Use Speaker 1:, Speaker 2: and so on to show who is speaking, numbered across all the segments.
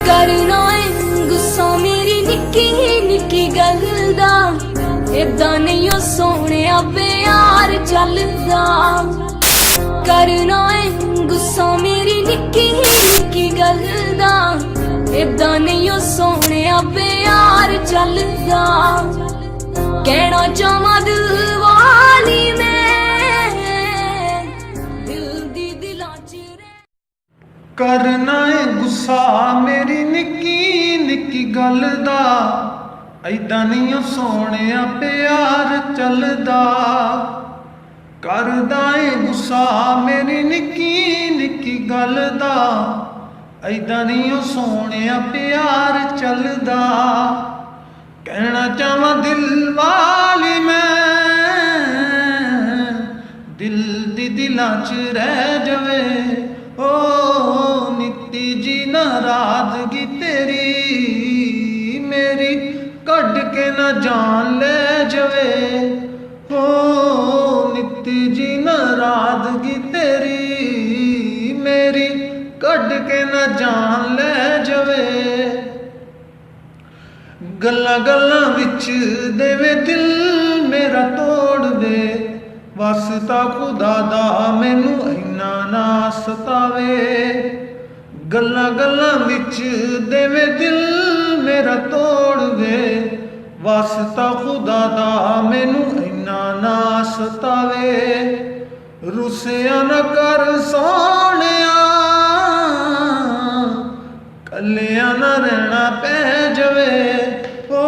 Speaker 1: करना है गुस्सा मेरी निक्की निक्की गल दा, इदां नहीं ओ सोहणे प्यार चलदा। करना है गुस्सा मेरी निक्की निक्की गल दा, इदां नहीं ओ सोहणे प्यार चलदा। कहना चाहवां दिल वाली मैं, दिल दी दिलां च
Speaker 2: करना है गुस्सा मेरी निक्की निक्की गल दा, ऐदां नहीं ओ सोहणिया प्यार चलदा। करदा है गुस्सा मेरी निक्की निक्की गल दा, ऐदां नहीं ओ सोहणिया प्यार चलदा। कहना चाहवां दिल वाली मैं, दिल दी दिलां च रह जावे ओ नित्ती जी नाराजगी तेरी मेरी, कढ़ के ना जान ले जावे ओ नित्ती जी नाराजगी तेरी मेरी, कढ़ के ना जान ले जावे। गल्लां गल्लां विच देवे दिल मेरा तोड़ दे, वास्ता खुदा दा मैनू इन्ना ना सतावे। गल्लां गल्लां विच देवे दिल मेरा तोड़ दे, वास्ता खुदा दा मैनू इन्ना ना सतावे। रुसिया ना कर सोहणिया, कलिया ना रहना पै जावे ओ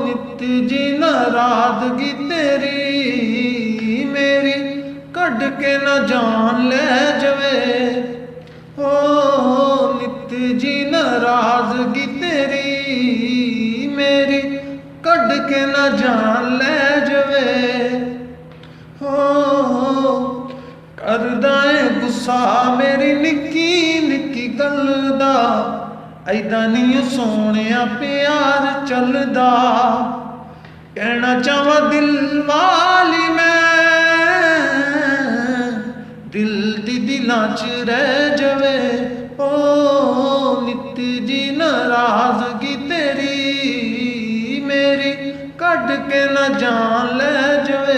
Speaker 2: नित्ती जी नाराजगी तेरी मेरी, कढ़ के ना जान ले जावे ओ नित्ती जी नाराजगी तेरी मेरी, कढ़ के ना जान ले जावे ओ। करदा है गुस्सा मेरी निक्की निक्की गल दा, ऐदां नहीं ओ सोहणिया प्यार चलदा। कहना चाहवां दिल वाली मैं, दिल दी दिलां च रह जावे ओ नित्ती जी नाराजगी तेरी मेरी, कढ़ के ना जान ले जावे।